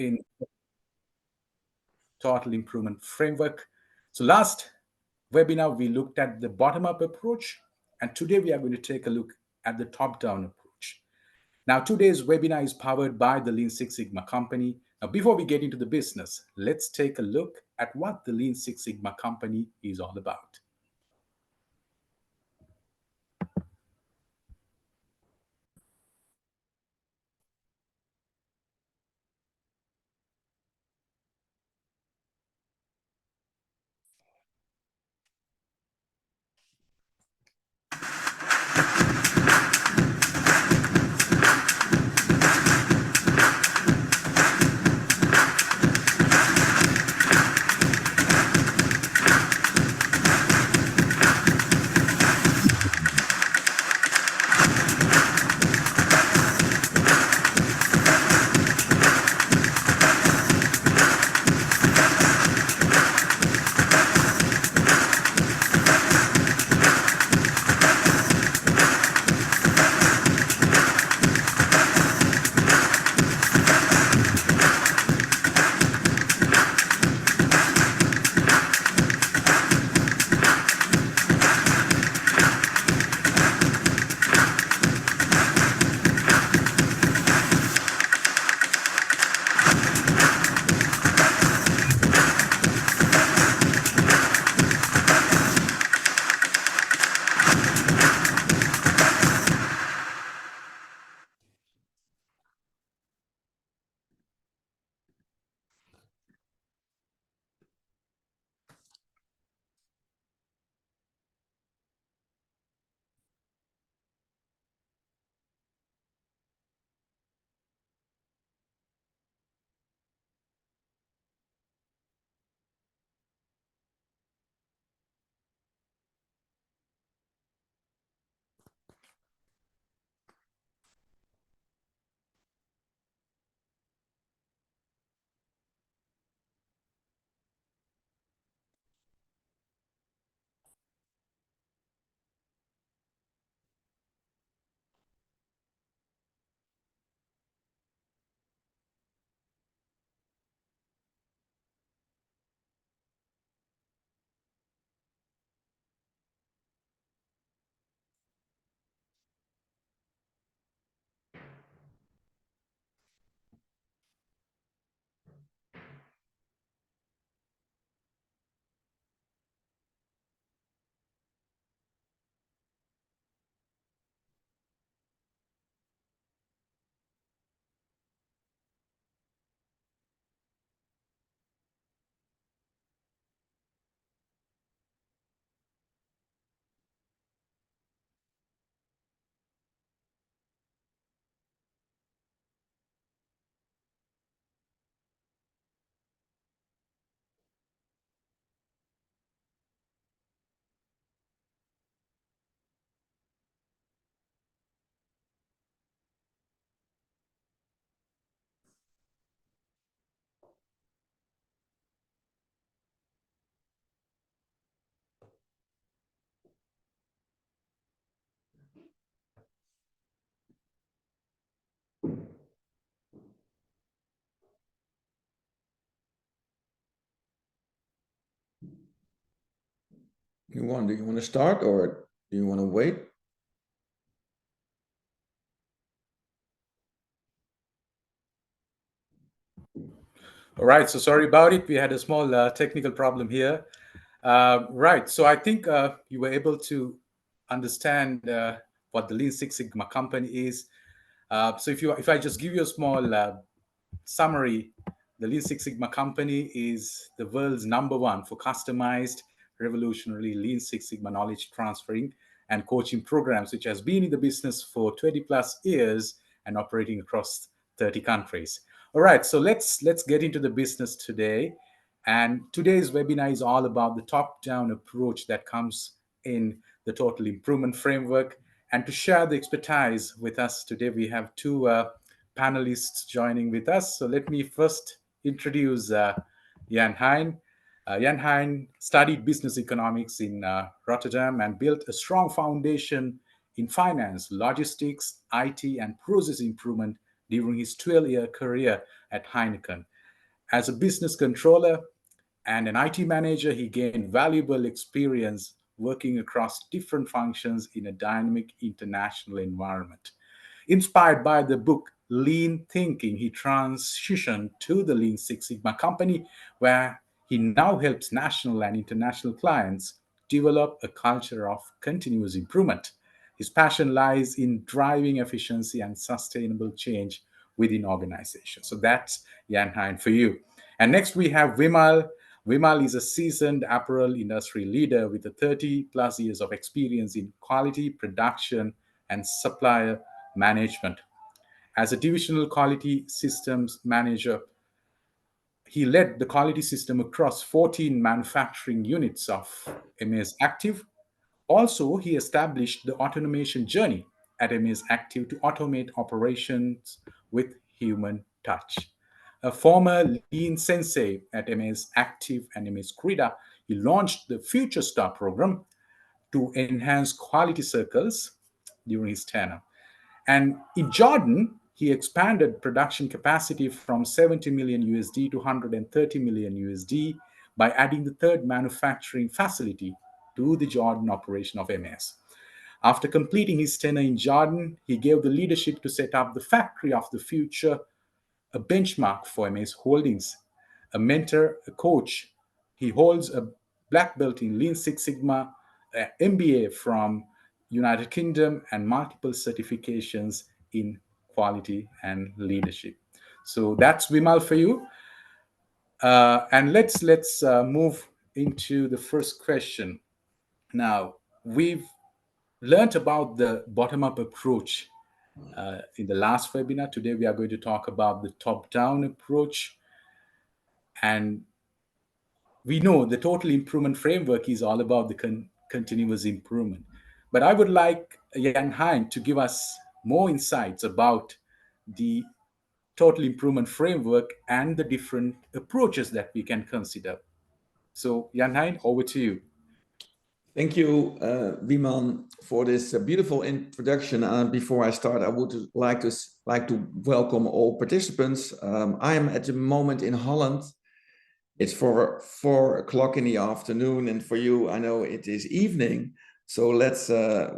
in total improvement framework. So last webinar, we looked at the bottom-up approach, and today we are going to take a look at the top-down approach. Now, today's webinar is powered by the Lean Six Sigma company. Now, before we get into the business, let's take a look at what the Lean Six Sigma company is all about. Do you want to start or do you want to wait? All right, so sorry about it. We had a small technical problem here. Right, so I think you were able to understand what the Lean Six Sigma company is. So if I just give you a small summary, the Lean Six Sigma company is the world's number one for customized, revolutionary Lean Six Sigma knowledge transferring and coaching programs, which has been in the business for 20 plus years and operating across 30 countries. All right, so let's get into the business today. And today's webinar is all about the top-down approach that comes in the total improvement framework. And to share the expertise with us today, we have two panelists joining with us. So let me first introduce Jan Hein. Jan Hein studied business economics in Rotterdam and built a strong foundation in finance, logistics, IT, and process improvement during his 12-year career at Heineken. As a business controller and an IT manager, he gained valuable experience working across different functions in a dynamic international environment. Inspired by the book Lean Thinking, he transitioned to the Lean Six Sigma company, where he now helps national and international clients develop a culture of continuous improvement. His passion lies in driving efficiency and sustainable change within organizations. So that's Jan Hein for you. And next we have Vimal. Vimal is a seasoned apparel industry leader with a 30 plus years of experience in quality, production, and supplier management. As a divisional quality systems manager, he led the quality system across 14 manufacturing units of MS Active. Also, he established the automation journey at MS Active to automate operations with human touch. A former lean sensei at MS Active and MS Krita, he launched the Future Star program to enhance quality circles during his tenure. And in Jordan, he expanded production capacity from 70 million USD to 130 million USD by adding the third manufacturing facility to the Jordan operation of MS. After completing his tenure in Jordan, he gave the leadership to set up the factory of the future, a benchmark for MS Holdings, a mentor, a coach. He holds a black belt in Lean Six Sigma, an MBA from United Kingdom, and multiple certifications in quality and leadership. So that's Vimal for you. And let's move into the first question. Now we've learned about the bottom-up approach in the last webinar. Today we are going to talk about the top-down approach, and we know the total improvement framework is all about the continuous improvement. But I would like Jan Hein to give us more insights about the total improvement framework and the different approaches that we can consider. So, Jan Hein, over to you. Thank you, Wiman, for this beautiful introduction. Before I start, I would like to welcome all participants. I am at the moment in Holland. It's 4 o'clock in the afternoon, and for you, I know it is evening. So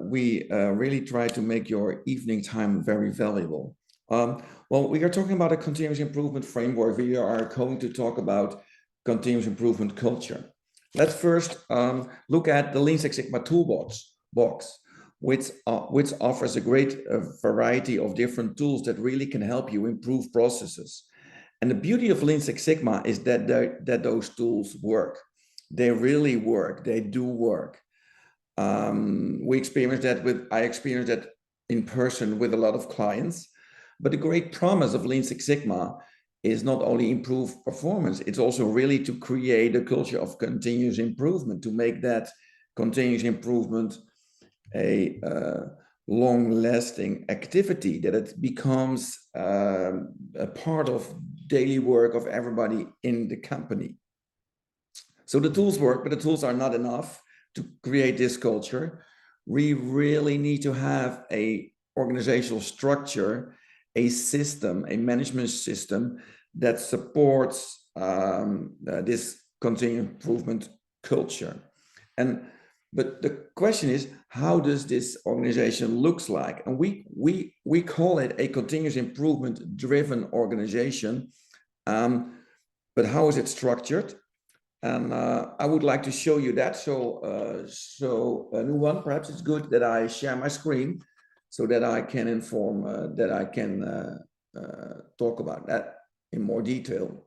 we really try to make your evening time very valuable. Well, we are talking about a continuous improvement framework. We are going to talk about continuous improvement culture. Let's first look at the Lean Six Sigma toolbox, which offers a great variety of different tools that really can help you improve processes. And the beauty of Lean Six Sigma is that those tools work. They really work. They do work. I experienced that in person with a lot of clients. But the great promise of Lean Six Sigma is not only improve performance, it's also really to create a culture of continuous improvement, to make that continuous improvement a long-lasting activity, that it becomes a part of daily work of everybody in the company. So the tools work, but the tools are not enough to create this culture. We really need to have a organizational structure, a system, a management system that supports this continuous improvement culture. But the question is, how does this organization looks like? And we call it a continuous improvement driven organization. But how is it structured? And I would like to show you that. So a new one, perhaps it's good that I share my screen so that I can inform, that I can talk about that in more detail.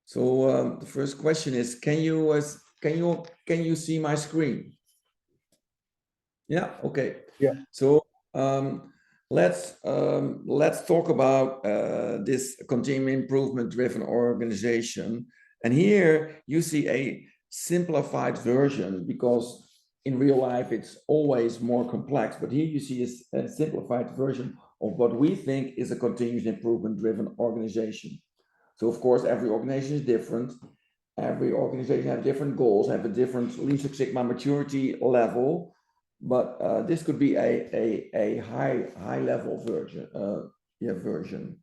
So the first question is, can you see my screen? Yeah, okay. Yeah. So let's talk about this continuous improvement driven organization. And here you see a simplified version, because in real life it's always more complex. But here you see a simplified version of what we think is a continuous improvement driven organization. So of course, every organization is different. Every organization has different goals, have a different Lean Six Sigma maturity level. But this could be a high level version.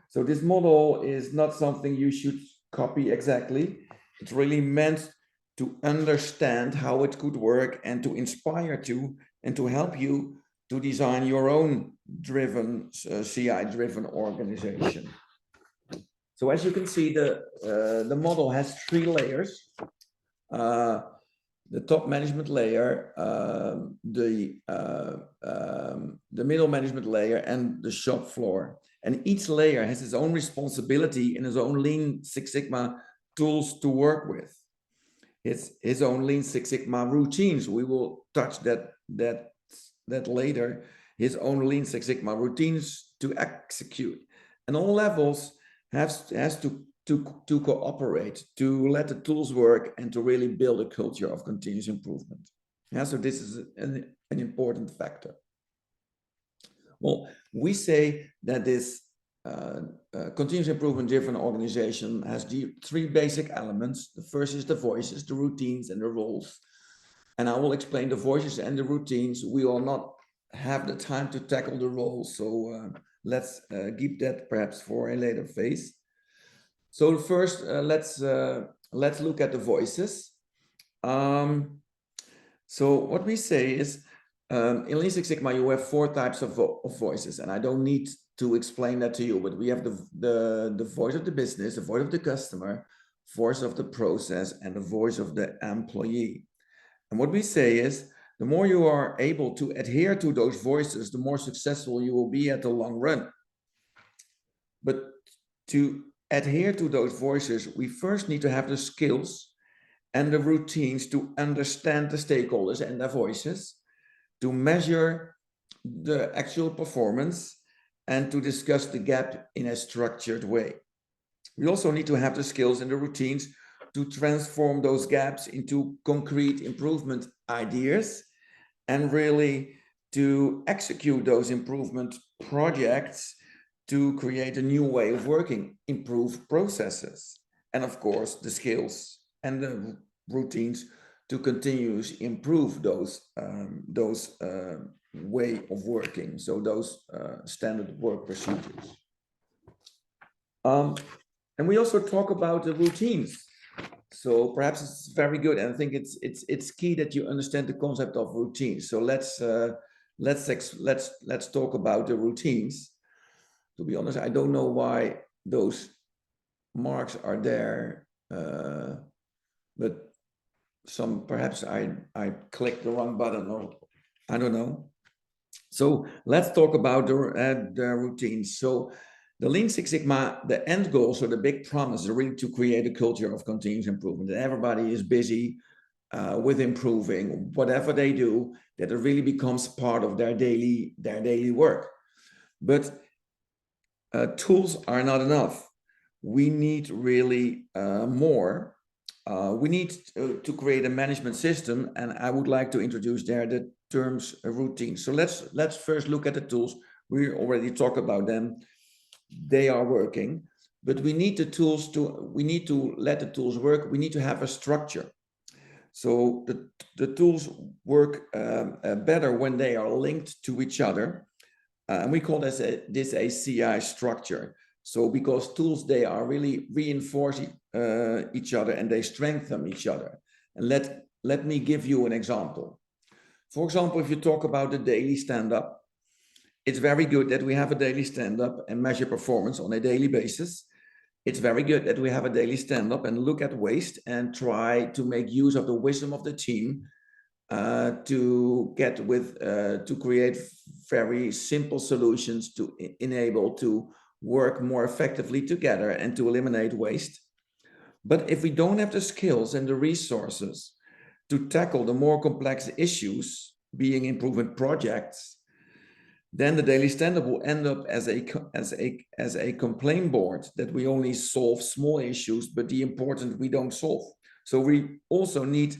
So this model is not something you should copy exactly. It's really meant to understand how it could work and to inspire to and to help you to design your own driven CI-driven organization. So as you can see, the model has 3 layers. The top management layer, the middle management layer, and the shop floor. And each layer has its own responsibility and its own Lean Six Sigma tools to work with. It's his own Lean Six Sigma routines. We will touch that later. His own Lean Six Sigma routines to execute. And all levels has to cooperate, to let the tools work, and to really build a culture of continuous improvement. Yeah, so this is an important factor. Well, we say that this continuous improvement driven organization has the 3 basic elements. The first is the voices, the routines, and the roles. And I will explain the voices and the routines. We will not have the time to tackle the roles, so let's keep that perhaps for a later phase. So first, let's look at the voices. So what we say is, in Lean Six Sigma, you have 4 types of voices, and I don't need to explain that to you, but we have the voice of the business, the voice of the customer, voice of the process, and the voice of the employee. And what we say is, the more you are able to adhere to those voices, the more successful you will be at the long run. But to adhere to those voices, we first need to have the skills and the routines to understand the stakeholders and their voices, to measure the actual performance, and to discuss the gap in a structured way. We also need to have the skills and the routines to transform those gaps into concrete improvement ideas, and really to execute those improvement projects to create a new way of working, improve processes, and of course the skills and the routines to continuously improve those way of working, so those standard work procedures. And we also talk about the routines. So perhaps it's very good, and I think it's key that you understand the concept of routines. So let's talk about the routines. To be honest, I don't know why those marks are there, but perhaps I clicked the wrong button, or I don't know. So let's talk about the routines. So the Lean Six Sigma, the end goal, so the big promise is really to create a culture of continuous improvement. That everybody is busy with improving whatever they do, that it really becomes part of their daily work. But tools are not enough. We need really more. We need to create a management system, and I would like to introduce there the terms routine. So let's first look at the tools. We already talked about them. They are working, but we need to let the tools work. We need to have a structure. So the tools work better when they are linked to each other. And we call this a CI structure. So because tools, they are really reinforcing each other, and they strengthen each other. And let me give you an example. For example, if you talk about the daily stand-up, it's very good that we have a daily stand-up and measure performance on a daily basis. It's very good that we have a daily stand-up and look at waste and try to make use of the wisdom of the team to create very simple solutions to enable to work more effectively together and to eliminate waste. But if we don't have the skills and the resources to tackle the more complex issues, being improvement projects, then the daily stand-up will end up as a complaint board that we only solve small issues, but the important we don't solve. So we also need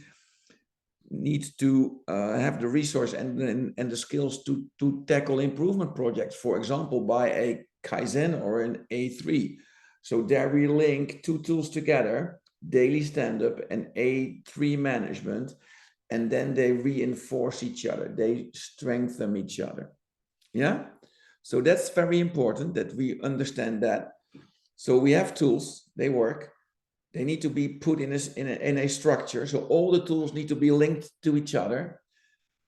to have the resource and the skills to tackle improvement projects, for example, by a Kaizen or an A3. So there we link 2 tools together, daily stand-up and A3 management, and then they reinforce each other. They strengthen each other. Yeah. So that's very important that we understand that So we have tools, they work. They need to be put in a structure. So all the tools need to be linked to each other.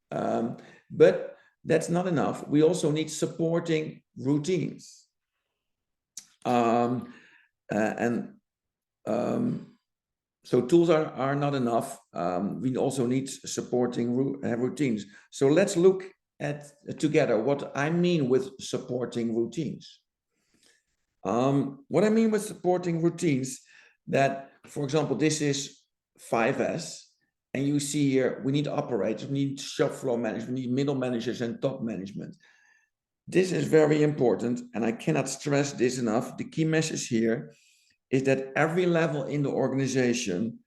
But that's not enough. We also need supporting routines. So tools are not enough. We also need supporting routines. So let's look at together what I mean with supporting routines. What I mean with supporting routines, that, for example, this is 5S, and you see here, we need operators, we need shop floor managers, we need middle managers and top management. This is very important, and I cannot stress this enough. The key message here is that every level in the organization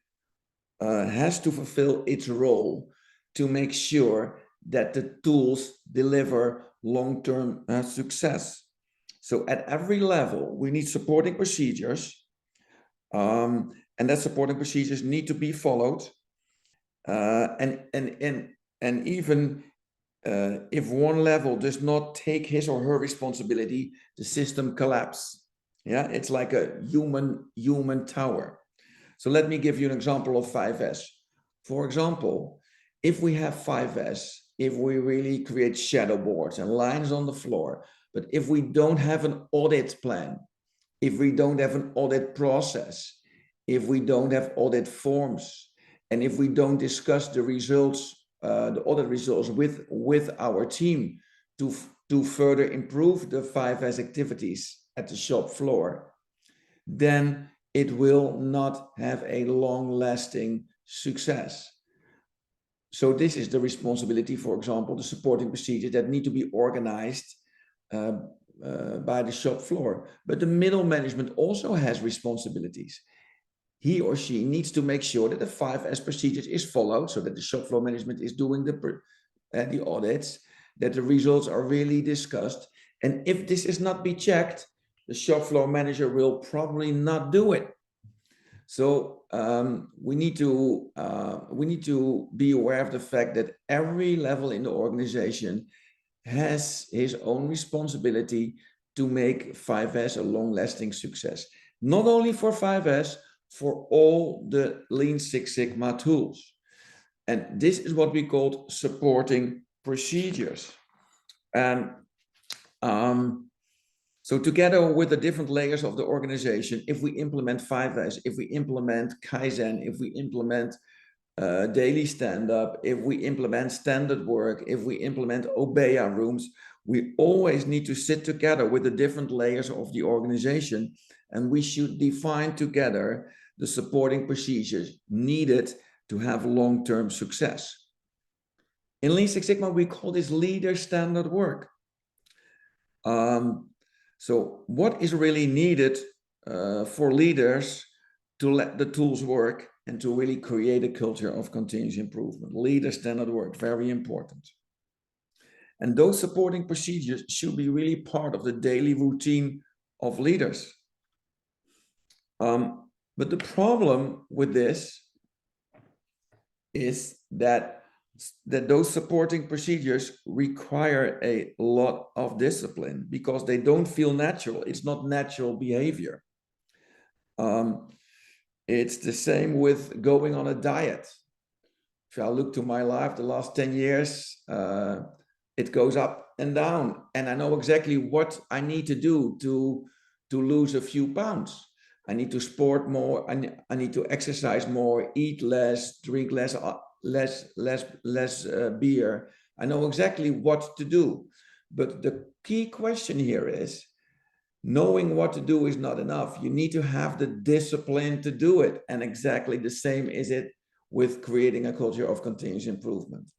has to fulfill its role to make sure that the tools deliver long-term success. So at every level, we need supporting procedures, and that supporting procedures need to be followed. And even if one level does not take his or her responsibility, the system collapses. Yeah, it's like a human tower. So let me give you an example of 5S. For example, if we have 5S, if we really create shadow boards and lines on the floor, but if we don't have an audit plan, if we don't have an audit process, if we don't have audit forms, and if we don't discuss the results, the audit results with our team to further improve the 5S activities at the shop floor, then it will not have a long-lasting success. So this is the responsibility, for example, the supporting procedures that need to be organized by the shop floor. But the middle management also has responsibilities. He or she needs to make sure that the 5S procedures is followed, so that the shop floor management is doing the audits, that the results are really discussed. And if this is not be checked, the shop floor manager will probably not do it. So we need to be aware of the fact that every level in the organization has his own responsibility to make 5S a long-lasting success. Not only for 5S, for all the Lean Six Sigma tools. And this is what we call supporting procedures. And so together with the different layers of the organization, if we implement 5S, if we implement Kaizen, if we implement daily stand-up, if we implement standard work, if we implement Obeya rooms, we always need to sit together with the different layers of the organization, and we should define together the supporting procedures needed to have long-term success. In Lean Six Sigma, we call this leader standard work. So what is really needed for leaders to let the tools work and to really create a culture of continuous improvement? Leader standard work, very important. And those supporting procedures should be really part of the daily routine of leaders. But the problem with this is that those supporting procedures require a lot of discipline because they don't feel natural. It's not natural behavior. It's the same with going on a diet. If I look to my life, the last 10 years, it goes up and down. And I know exactly what I need to do to lose a few pounds. I need to sport more. I need to exercise more, eat less, drink less beer. I know exactly what to do. But the key question here is, knowing what to do is not enough. You need to have the discipline to do it. And exactly the same is it with creating a culture of continuous improvement.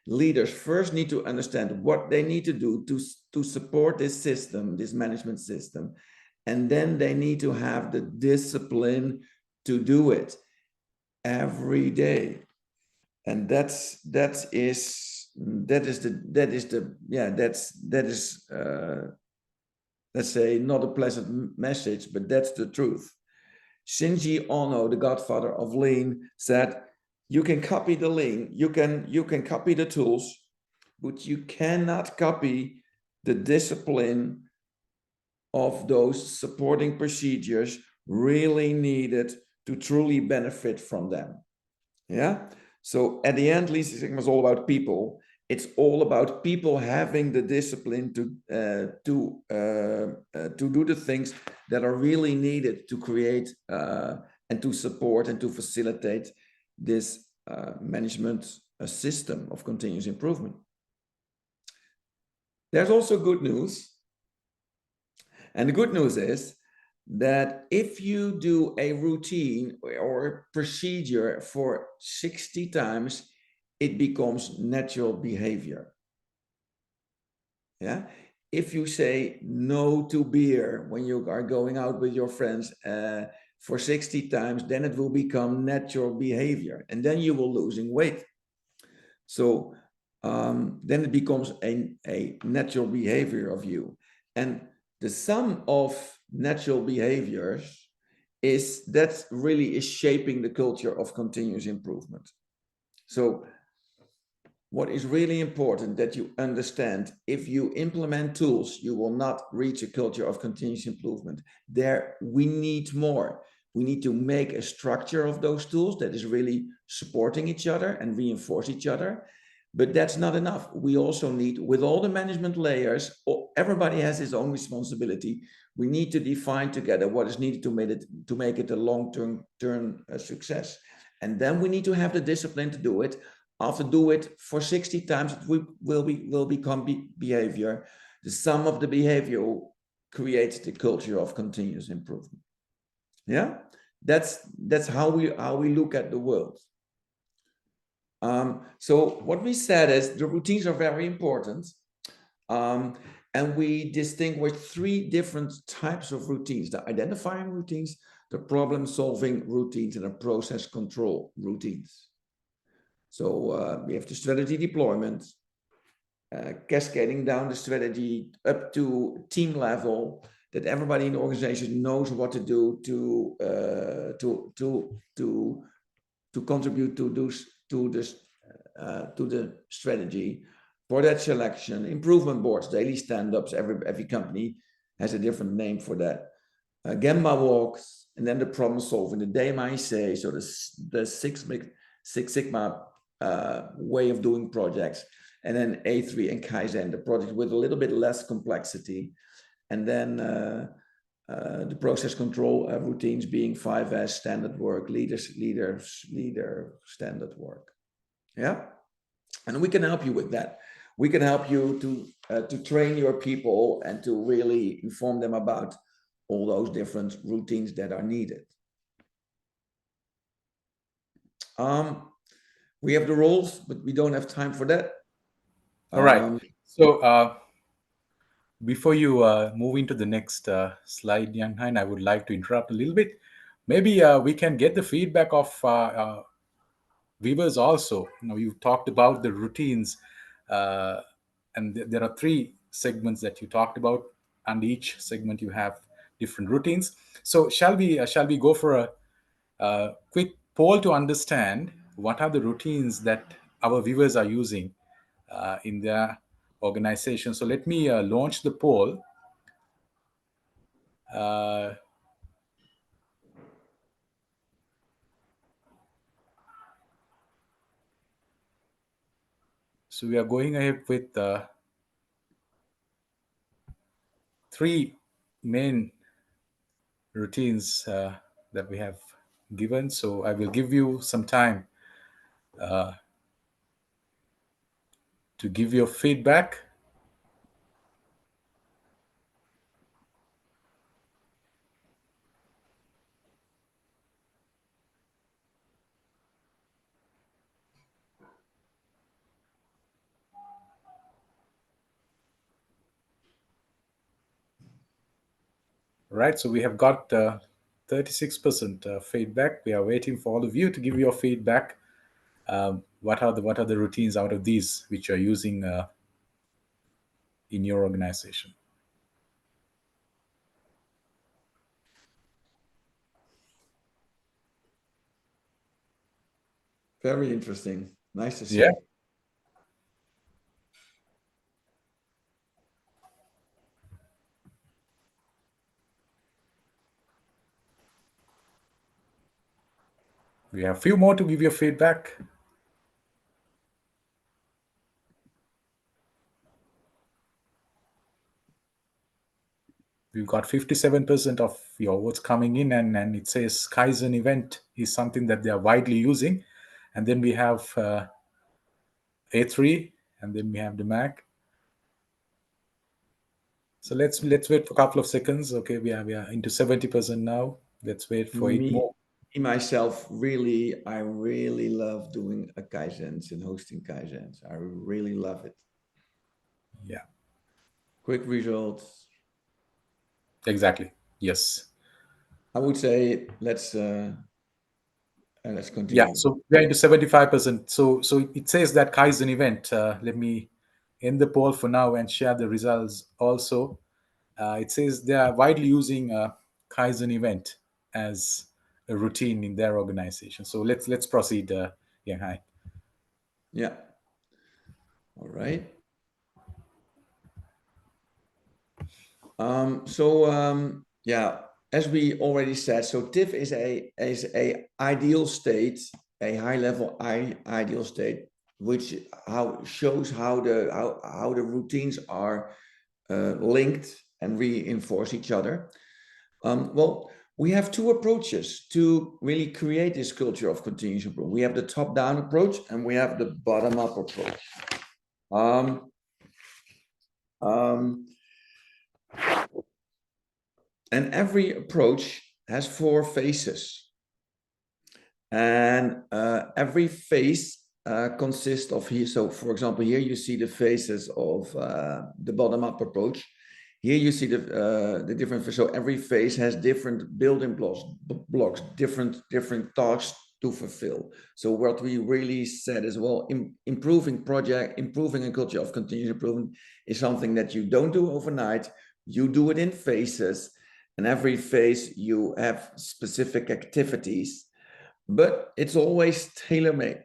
Leaders first need to understand what they need to do to support this system, this management system. And then they need to have the discipline to do it every day. And that is let's say not a pleasant message, but that's the truth. Shinji Ono, the godfather of Lean, said, you can copy the Lean, you can copy the tools, but you cannot copy the discipline of those supporting procedures really needed to truly benefit from them. Yeah. So at the end, Lean Six Sigma is all about people. It's all about people having the discipline to do the things that are really needed to create and to support and to facilitate this management system of continuous improvement. There's also good news. And the good news is that if you do a routine or a procedure for 60 times, it becomes natural behavior. Yeah. If you say no to beer when you are going out with your friends for 60 times, then it will become natural behavior, and then you will losing weight. So then it becomes a natural behavior of you. And the sum of natural behaviors is that really is shaping the culture of continuous improvement. So what is really important that you understand, if you implement tools, you will not reach a culture of continuous improvement. There, we need more. We need to make a structure of those tools that is really supporting each other and reinforce each other. But that's not enough. We also need, with all the management layers, everybody has his own responsibility. We need to define together what is needed to make it a long-term success. And then we need to have the discipline to do it. After do it for 60 times, it will become behavior. The sum of the behavior creates the culture of continuous improvement. Yeah, that's how we look at the world. So what we said is the routines are very important. And we distinguish three different types of routines: the identifying routines, the problem-solving routines, and the process control routines. So we have the strategy deployment, cascading down the strategy up to team level, that everybody in the organization knows what to do to contribute to the strategy. For that selection, improvement boards, daily stand-ups. Every company has a different name for that. Gemba walks, and then the problem solving, the DMIC, so the Six Sigma way of doing projects, and then A3 and Kaizen, the project with a little bit less complexity, and then the process control routines being 5S, standard work, leader standard work. Yeah, and we can help you with that. We can help you to train your people and to really inform them about all those different routines that are needed. We have the roles, but we don't have time for that. All right. So before you move into the next slide, Jan Hein, I would like to interrupt a little bit. Maybe we can get the feedback of viewers also. You talked about the routines, and there are three segments that you talked about, and each segment you have different routines. So shall we go for a quick poll to understand what are the routines that our viewers are using in their organization? So let me launch the poll. So we are going ahead with three main routines that we have given. So I will give you some time to give your feedback. Right, so we have got 36% feedback. We are waiting for all of you to give your feedback. What are the routines out of these which you're using in your organization? Very interesting. Nice to see. Yeah. We have a few more to give you feedback. We've got 57% of your votes coming in, and it says Kaizen event is something that they are widely using. And then we have A3, and then we have the Mac. So let's wait for a couple of seconds. Okay, we are into 70% now. Let's wait for it Me, more. me myself, really, I really love doing a Kaizens and hosting Kaizens. I really love it. Yeah, Quick results. exactly. Yes. I would say let's Yeah. continue. So we're into 75%. So it says that Kaizen event. Let me end the poll for now and share the results also. It says they are widely using Kaizen event as a routine in their organization. So let's proceed. Yeah, hi. Yeah. All right. Yeah, as we already said, so TIF is a ideal state, a high level ideal state, which how shows how the routines are linked and reinforce each other. Well, we have two approaches to really create this culture of continuous improvement. We have the top-down approach and we have the bottom-up approach. Um, um, and every approach has four phases. And every phase consists of here. So, for example, here you see the phases of the bottom-up approach. Here you see the different. So every phase has different building blocks, different tasks to fulfill. So what we really said is, well, improving a culture of continuous improvement is something that you don't do overnight. You do it in phases, and every phase you have specific activities, but it's always tailor-made.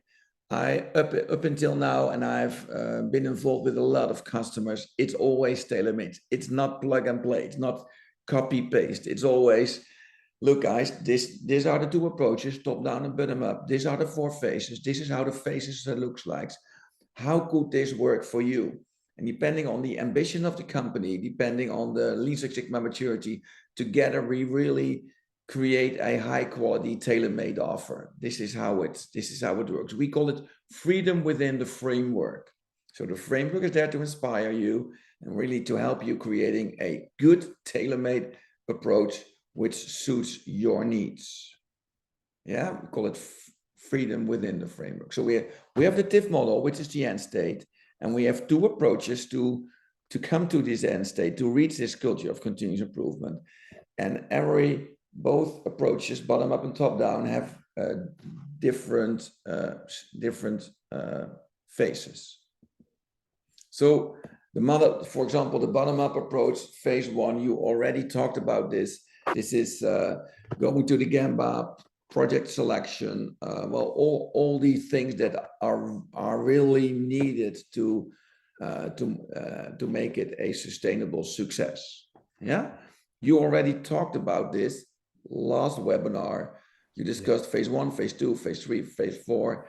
I up until now, and I've been involved with a lot of customers. It's always tailor-made. It's not plug and play. It's not copy paste. It's always, look, guys. These are the two approaches: top down and bottom up. These are the four phases. This is how the phases looks like. How could this work for you? And depending on the ambition of the company, depending on the Lean Six Sigma maturity, together we really create a high quality tailor-made offer. This is how it works. We call it freedom within the framework. So the framework is there to inspire you and really to help you creating a good tailor-made approach which suits your needs. Yeah, we call it freedom within the framework. So we have the TIF model, which is the end state, and we have two approaches to come to this end state, to reach this culture of continuous improvement. And both approaches, bottom up and top down, have different phases. So for example, the bottom up approach, phase one, you already talked about this. This is going to the Gemba, project selection, well, all these things that are really needed to make it a sustainable success. Yeah, you already talked about this last webinar. You discussed phase one, phase two, phase three, phase four.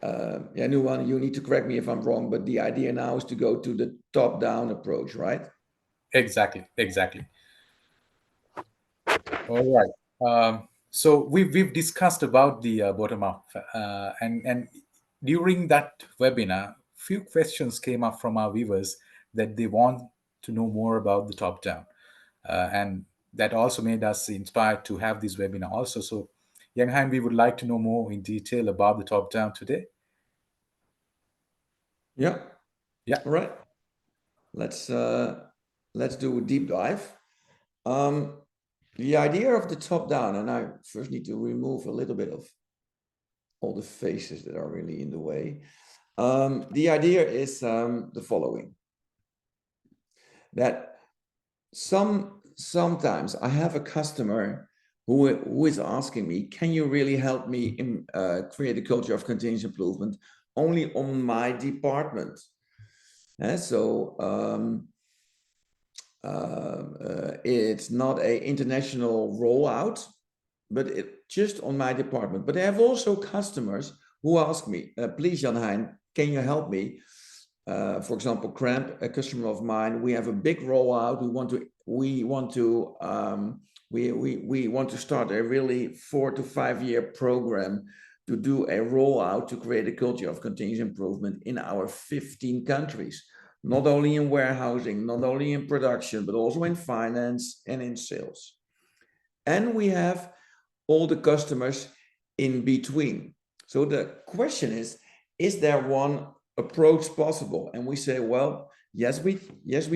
Nuwan, you need to correct me if I'm wrong, but the idea now is to go to the top-down approach, right? Exactly. All right. So we've discussed about the bottom up, and during that webinar, few questions came up from our viewers that they want to know more about the top down, and that also made us inspired to have this webinar also. So, Youngheim, we would like to know more in detail about the top down today. Yeah. Yeah, All right. Let's do a deep dive. The idea of the top down, and I first need to remove a little bit of all the faces that are really in the way. The idea is the following: that sometimes I have a customer who is asking me, can you really help me create a culture of continuous improvement only on my department? It's not an international rollout. but just on my department. But I have also customers who ask me, please, Jan Hein, can you help me? For example, Cramp, a customer of mine, we have a big rollout. We want to start a really 4 to 5 year program to do a rollout to create a culture of continuous improvement in our 15 countries, not only in warehousing, not only in production, but also in finance and in sales. And we have all the customers in between. So the question is there one approach possible? And we say, well, yes, we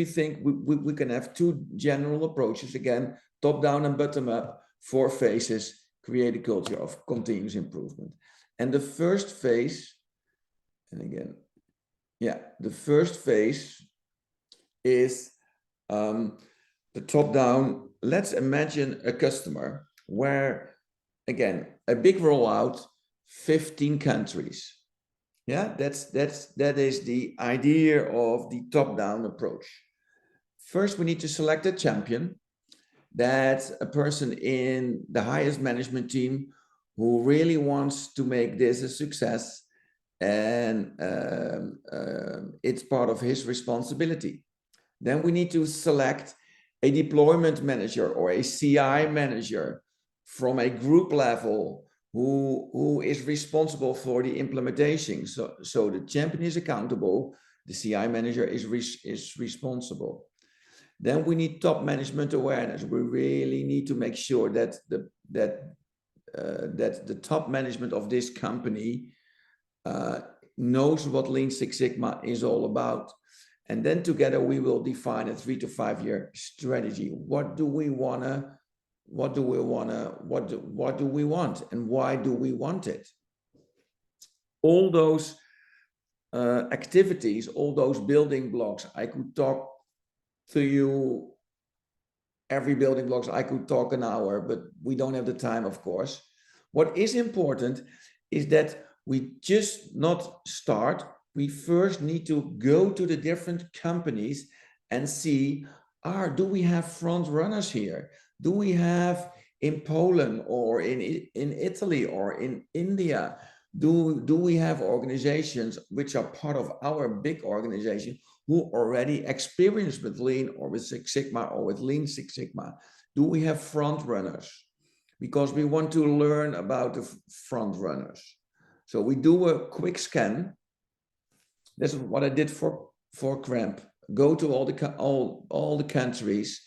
think we can have two general approaches, again, top down and bottom up, 4 phases, create a culture of continuous improvement. And the first phase, and again, the first phase is the top down. Let's imagine a customer where, again, a big rollout, 15 countries. Yeah, that is the idea of the top-down approach. First, we need to select a champion. That's a person in the highest management team who really wants to make this a success, and it's part of his responsibility. Then we need to select a deployment manager or a CI manager from a group level who is responsible for the implementation. So the champion is accountable, the CI manager is responsible. Then we need top management awareness. We really need to make sure that the top management of this company knows what Lean Six Sigma is all about. And then together we will define a 3 to 5 year strategy. What do we want, and why do we want it? All those activities, all those building blocks, I could talk to you, every building blocks, I could talk an hour, but we don't have the time, of course. What is important is that we just not start. We first need to go to the different companies and see, do we have front runners here? Do we have in Poland or in Italy or in India? Do we have organizations which are part of our big organization who already experienced with Lean or with Six Sigma or with Lean Six Sigma? Do we have front runners? Because we want to learn about the front runners. So we do a quick scan. That's what I did for Cramp. Go to all the countries,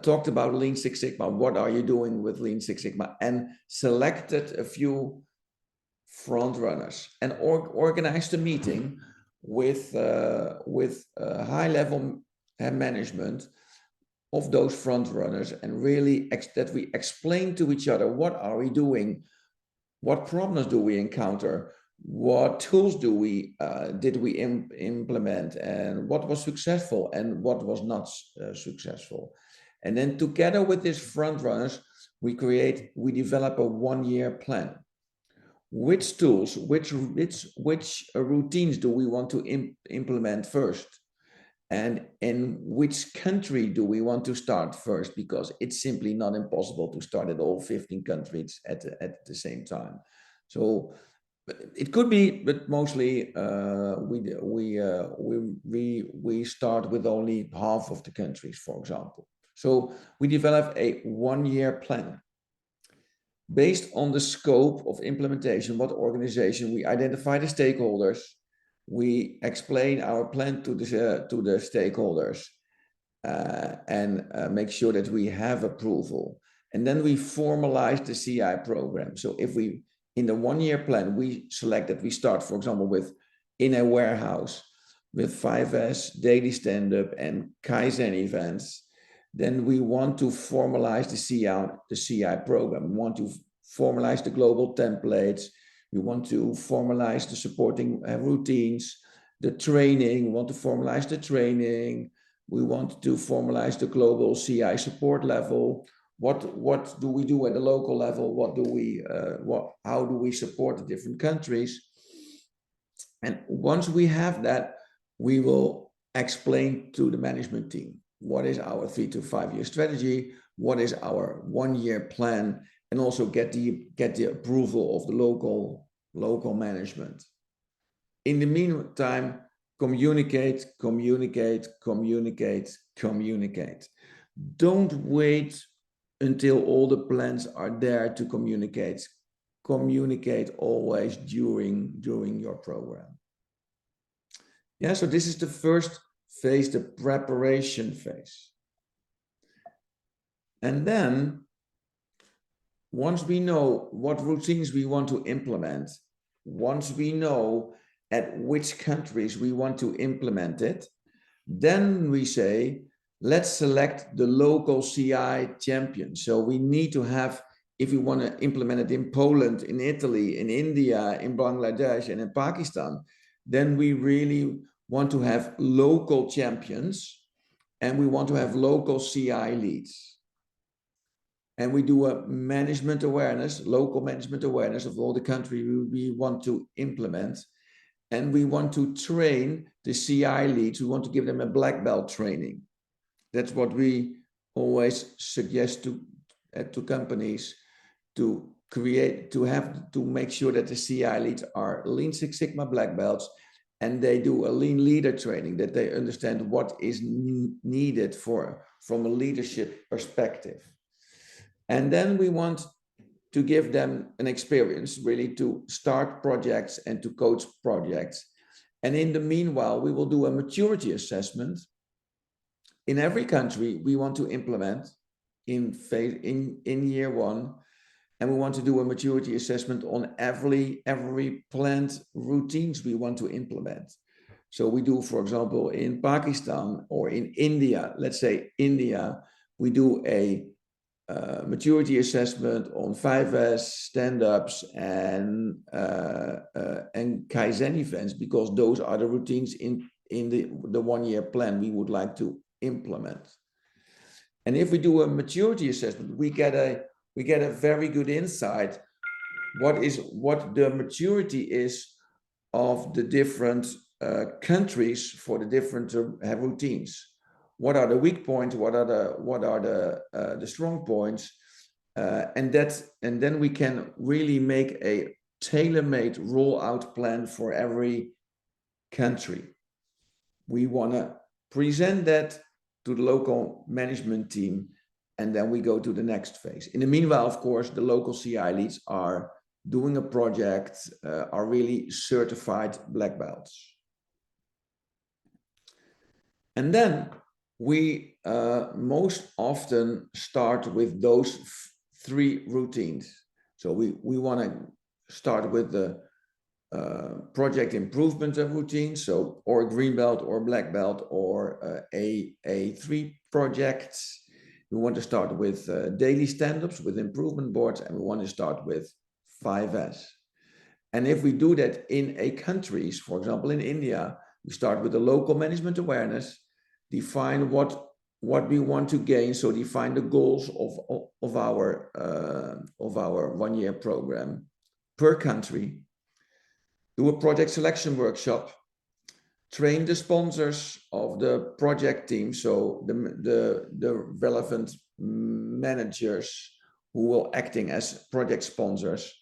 talked about Lean Six Sigma. What are you doing with Lean Six Sigma? And selected a few front runners and organized a meeting with high level management of those front runners, and really that we explain to each other, what are we doing? What problems do we encounter? What tools did we implement, and what was successful and what was not successful? And then together with these front runners, we develop a 1-year plan. Which tools, which routines do we want to implement first? And in which country do we want to start first? Because it's simply not impossible to start at all 15 countries at the same time. So it could be, but mostly we start with only half of the countries, for example. So we develop a 1-year plan. Based on the scope of implementation, what organization, we identify the stakeholders, we explain our plan to the stakeholders, and make sure that we have approval. And then we formalize the CI program. So if we, in the 1-year plan, we select that we start, for example, with in a warehouse with 5S, daily stand-up and Kaizen events, then we want to formalize the CI program. We want to formalize the global templates. We want to formalize the supporting routines, the training. We want to formalize the training. We want to formalize the global CI support level. What do we do at the local level? How do we support the different countries? And once we have that, we will explain to the management team, what is our 3 to 5 year strategy? What is our 1-year plan? and also get the approval of the local management. In the meantime, communicate. Don't wait until all the plans are there to communicate. Communicate always during your program. Yeah, so this is the first phase, the preparation phase. And then, once we know what routines we want to implement, once we know at which countries we want to implement it, then we say, let's select the local CI champion. So we need to have, if we want to implement it in Poland, in Italy, in India, in Bangladesh, and in Pakistan, then we really want to have local champions, and we want to have local CI leads. And we do a management awareness, local management awareness of all the country we want to implement. And we want to train the CI leads. We want to give them a black belt training. That's what we always suggest to companies, to create, to make sure that the CI leads are Lean Six Sigma black belts, and they do a lean leader training, that they understand what is needed from a leadership perspective. And then we want to give them an experience really to start projects and to coach projects. And in the meanwhile, we will do a maturity assessment in every country we want to implement in year one. And we want to do a maturity assessment on every planned routines we want to implement. So we do, for example, in Pakistan or in India, let's say India, we do a maturity assessment on 5S, stand-ups, and Kaizen events, because those are the routines in the 1 year plan we would like to implement. And if we do a maturity assessment, we get a very good insight what the maturity is of the different countries for the different routines. What are the weak points? What are the strong points? And then we can really make a tailor-made rollout plan for every country. We want to present that to the local management team, and then we go to the next phase. In the meanwhile, of course, the local CI leads are doing a project, are really certified black belts. And then we most often start with those 3 routines. So we want to start with the project improvement routine, so or green belt or black belt or A3 projects. We want to start with daily stand-ups, with improvement boards, and we want to start with 5S. And if we do that in a countries, for example, in India, we start with the local management awareness, define what we want to gain, so define the goals of our 1 year program per country, do a project selection workshop, train the sponsors of the project team, so the relevant managers who will acting as project sponsors,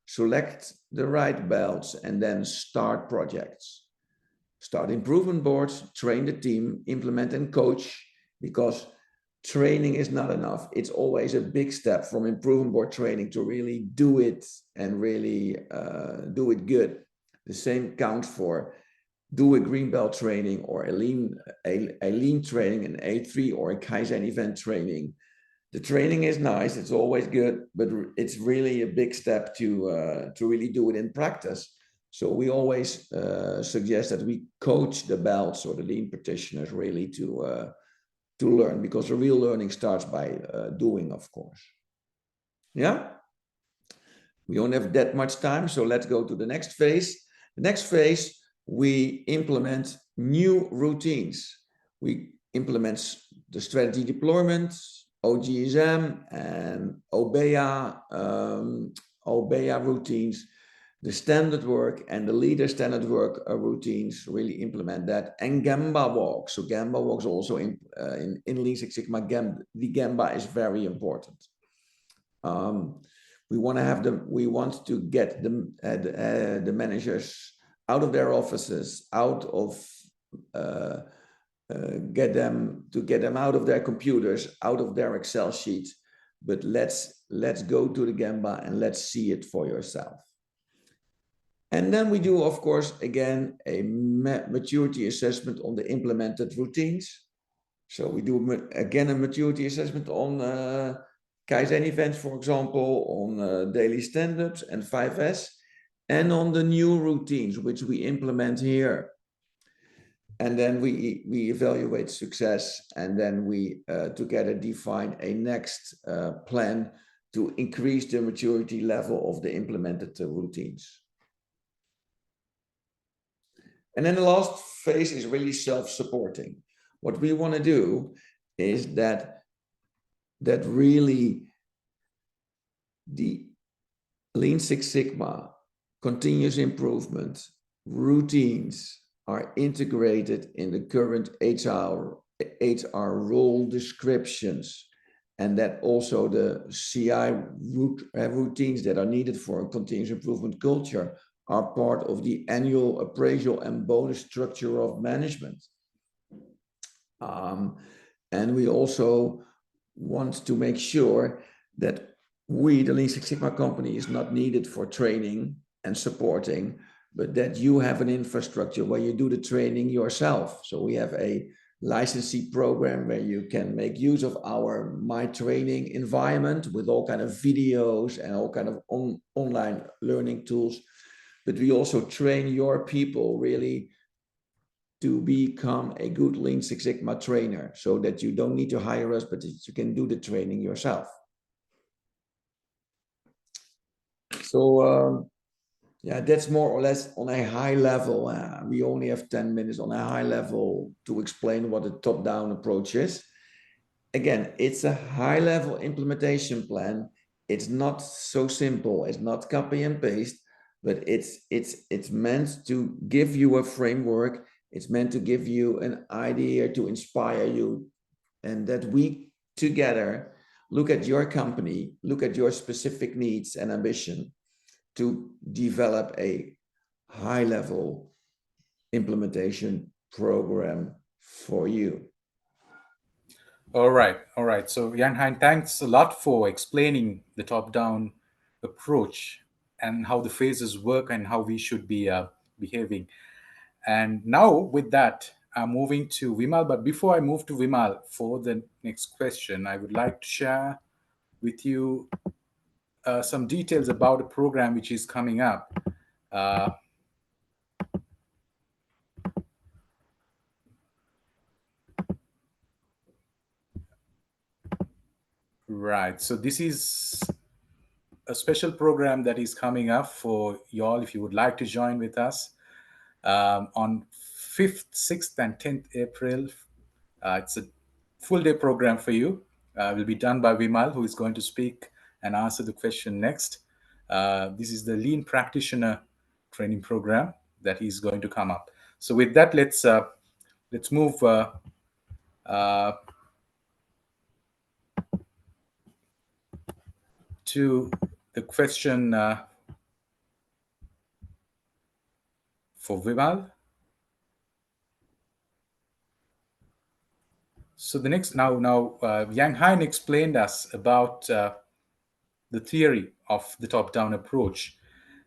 select the right belts, and then start projects. Start improvement boards, train the team, implement and coach, because training is not enough. It's always a big step from improvement board training to really do it and really do it good. The same counts for do a green belt training or a lean training, an A3 or a Kaizen event training. The training is nice, it's always good, but it's really a big step to really do it in practice. So we always suggest that we coach the belts or the lean practitioners really to learn, because the real learning starts by doing, of course. Yeah? We don't have that much time, so let's go to the next phase. The next phase, we implement new routines. We implement the strategy deployment, OGSM, and OBEA routines, the standard work and the leader standard work routines, really implement that, and Gemba walks. So Gemba walks also in Lean Six Sigma. The Gemba is very important. We want to have them. We want to get the managers out of their offices, out of get them out of their computers, out of their Excel sheets. But let's go to the Gemba and let's see it for yourself. And then we do, of course, again, a maturity assessment on the implemented routines. So we do, again, a maturity assessment on Kaizen events, for example, on daily stand-ups and 5S, and on the new routines, which we implement here. And then we evaluate success, and then we together define a next plan to increase the maturity level of the implemented routines. And then the last phase is really self-supporting. What we want to do is that really the Lean Six Sigma, continuous improvement, routines are integrated in the current HR role descriptions, and that also the CI routines that are needed for a continuous improvement culture are part of the annual appraisal and bonus structure of management. And we also want to make sure that we, the Lean Six Sigma company, is not needed for training and supporting, but that you have an infrastructure where you do the training yourself. So we have a licensee program where you can make use of our My Training environment with all kind of videos and all kind of online learning tools. But we also train your people really to become a good Lean Six Sigma trainer, so that you don't need to hire us, but that you can do the training yourself. So yeah, that's more or less on a high level. We only have 10 minutes on a high level to explain what a top-down approach is. Again, it's a high-level implementation plan. It's not so simple. It's not copy and paste, but it's meant to give you a framework. It's meant to give you an idea, to inspire you, and that we together look at your company, look at your specific needs and ambition to develop a high-level implementation program for you. All right, all right. So Jan Hein, thanks a lot for explaining the top-down approach and how the phases work and how we should be behaving. And now with that, I'm moving to Vimal. But before I move to Vimal for the next question, I would like to share with you some details about a program which is coming up. Uh, right. So this is a special program that is coming up for y'all if you would like to join with us on 5th, 6th, and 10th April. It's a full day program for you. Will be done by Vimal, who is going to speak and answer the question next. This is the Lean Practitioner training program that is going to come up. So with that, let's move to the question for Vimal. So the next now Yang Hein explained us about the theory of the top-down approach.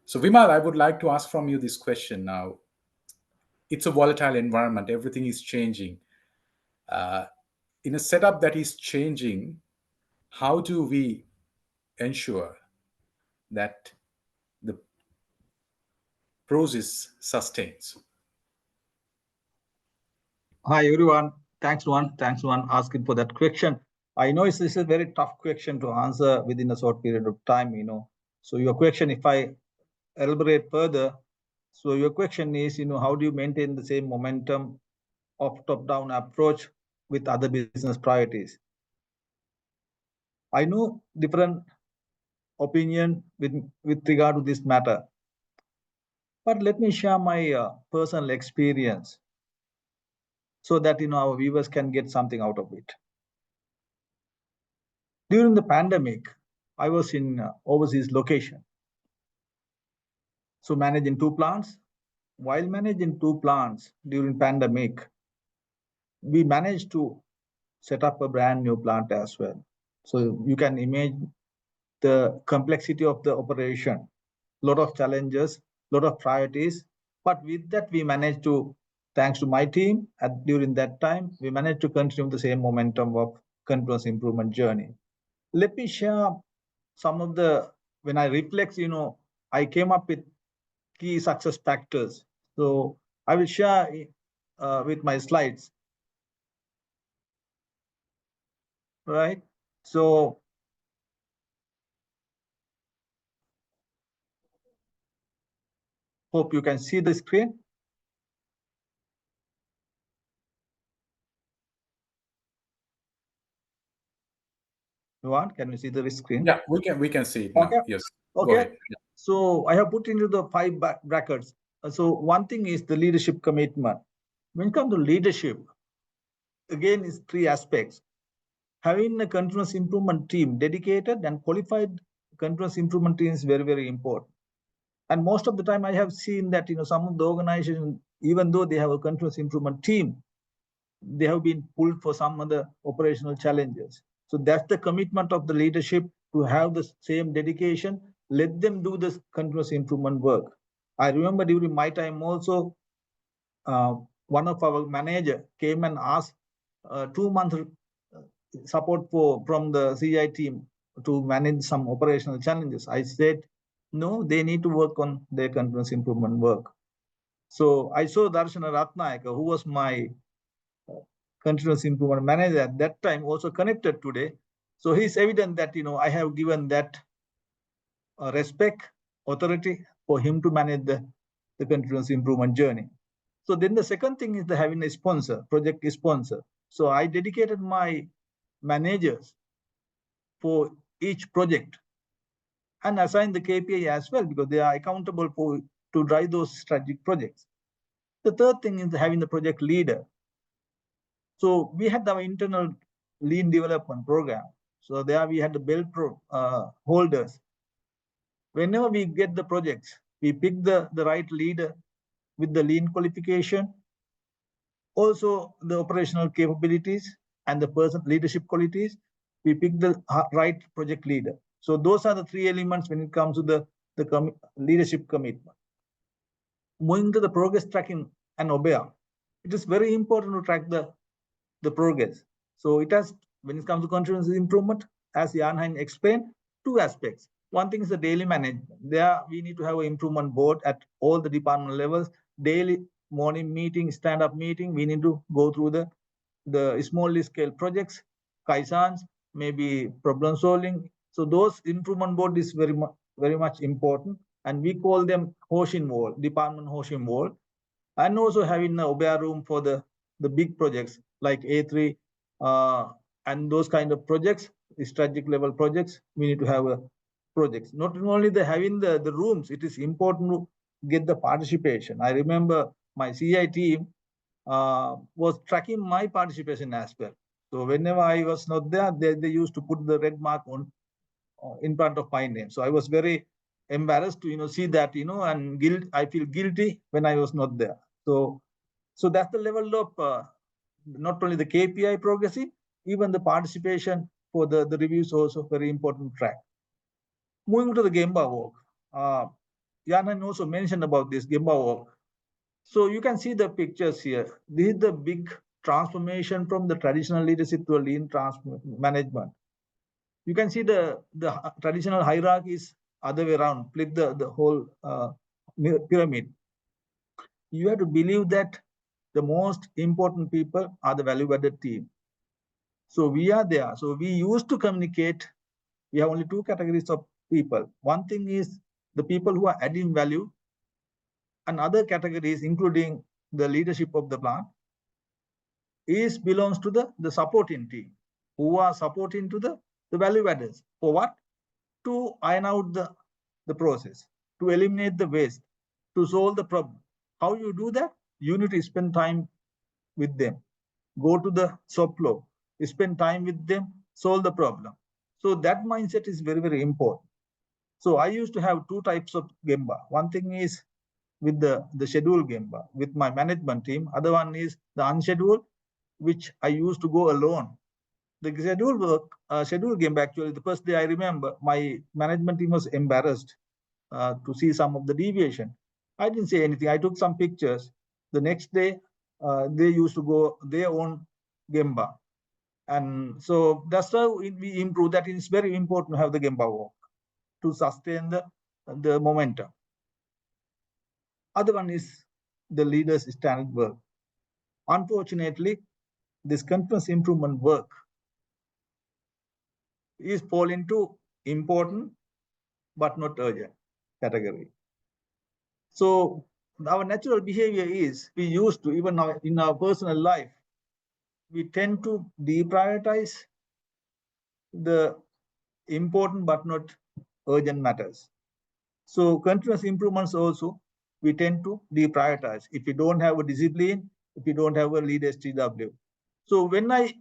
So Vimal, I would like to ask from you this question now. It's a volatile environment. Everything is changing. In a setup that is changing, how do we ensure that the process sustains? Hi everyone. Thanks one asking for that question. I know this is a very tough question to answer within a short period of time, So your question, if I elaborate further, so your question is, how do you maintain the same momentum of top-down approach with other business priorities? I know different opinion with regard to this matter, but let me share my personal experience so that our viewers can get something out of it. During the pandemic, I was in overseas location. So managing 2 plants. While managing 2 plants during pandemic, we managed to set up a brand new plant as well. So you can imagine the complexity of the operation, lot of challenges, lot of priorities. But with that, we managed to, thanks to my team, during that time, we managed to continue the same momentum of continuous improvement journey. Let me share some of the, when I reflect, I came up with key success factors. So I will share with my slides, right? So hope you can see the screen. Luan, can you see the screen? Yeah, we can see it now. Okay. Yes. Okay. Go ahead. Yeah. So I have put into the 5 brackets. So one thing is the leadership commitment. When it comes to leadership, again, is 3 aspects. Having a continuous improvement team, dedicated and qualified continuous improvement team, is very, very important. And most of the time I have seen that, some of the organizations, even though they have a continuous improvement team, they have been pulled for some other operational challenges. So that's the commitment of the leadership, to have the same dedication, let them do this continuous improvement work. I remember during my time also, one of our manager came and asked 2 months support from the CI team to manage some operational challenges. I said, no, they need to work on their continuous improvement work. So I saw Darshana Ratnayaka, who was my continuous improvement manager at that time, also connected today. So it's evident that, I have given that respect, authority for him to manage the continuous improvement journey. So then the second thing is the having a sponsor, project sponsor. So I dedicated my managers for each project and assign the KPI as well, because they are accountable to drive those strategic projects. The third thing is having the project leader. So we had our internal lean development program. So there we had the belt holders. Whenever we get the projects, we pick the right leader with the lean qualification, also the operational capabilities and the person leadership qualities. We pick the right project leader. So those are the 3 elements when it comes to the leadership commitment. Moving to the progress tracking and OBEA, it is very important to track the progress. So it has, when it comes to continuous improvement, as Jan explained, 2 aspects. One thing is the daily management. There we need to have an improvement board at all the department levels. Daily morning meeting, stand-up meeting, we need to go through the small scale projects, kaizans, maybe problem solving. So those improvement board is very much important. And we call them Hoshin Wall, Department Hoshin Wall. And also having a OBEA room for the big projects like A3 and those kind of projects, strategic level projects, we need to have a projects. Not only having the rooms, it is important to get the participation. I remember my CI team was tracking my participation as well. So whenever I was not there, they used to put the red mark on in front of my name. So I was very embarrassed to see that, and I feel guilty when I was not there. So that's the level of not only the KPI progressing, even the participation for the reviews also very important track. Moving to the Gemba work, Yanan also mentioned about this Gemba work. So you can see the pictures here. This is the big transformation from the traditional leadership to a lean management. You can see the traditional hierarchy is other way around, flip the whole pyramid. You have to believe that the most important people are the value-added team. So we are there. So we used to communicate. We have only 2 categories of people. One thing is the people who are adding value, and other categories, including the leadership of the plant, belongs to the supporting team, who are supporting to the value adders. For what? To iron out the process, to eliminate the waste, to solve the problem. How you do that? You need to spend time with them. Go to the shop floor, spend time with them, solve the problem. So that mindset is very, very important. So I used to have two types of Gemba. One thing is with the scheduled Gemba with my management team. Other one is the unscheduled, which I used to go alone. The scheduled work, scheduled Gemba, actually, the first day I remember, my management team was embarrassed to see some of the deviation. I didn't say anything. I took some pictures. The next day, they used to go their own Gemba. And so that's how we improve. That it's very important to have the Gemba walk to sustain the momentum. Other one is the leader's standard work. Unfortunately, this continuous improvement work is fall into important but not urgent category. So our natural behavior is we used to, even in our personal life, we tend to deprioritize the important but not urgent matters. So continuous improvements also, we tend to deprioritize if we don't have a discipline, if we don't have a lead STW. So when I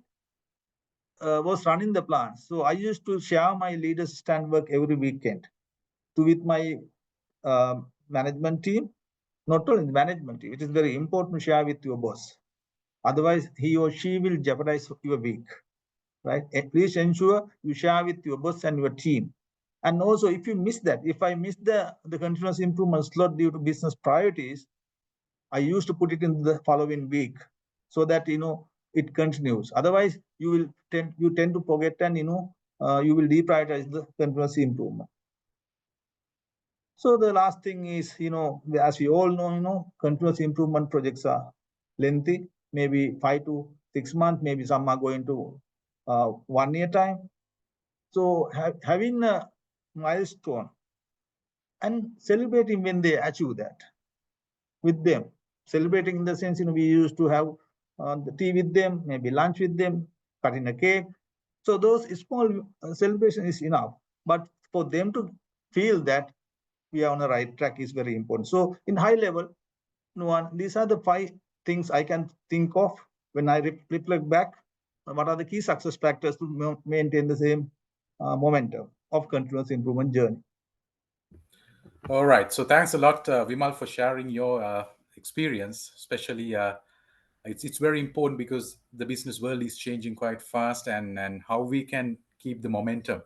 was running the plant, so I used to share my leaders stand work every weekend with my management team. Not only the management team, it is very important to share with your boss. Otherwise, he or she will jeopardize your week, right? At least ensure you share with your boss and your team. And also, if you miss that, if I miss the continuous improvement slot due to business priorities, I used to put it in the following week so that it continues. Otherwise, you tend to forget and you will deprioritize the continuous improvement. So the last thing is, as we all know, continuous improvement projects are lengthy, maybe 5 to 6 months, maybe some are going to 1 year time. So having a milestone and celebrating when they achieve that with them, celebrating in the sense, we used to have the tea with them, maybe lunch with them, cutting a cake. So those small celebration is enough. But for them to feel that we are on the right track is very important. So in high level, these are the 5 things I can think of when I reflect back. What are the key success factors to maintain the same momentum of continuous improvement journey? All right. So thanks a lot, Vimal, for sharing your experience. Especially, it's very important because the business world is changing quite fast, and how we can keep the momentum.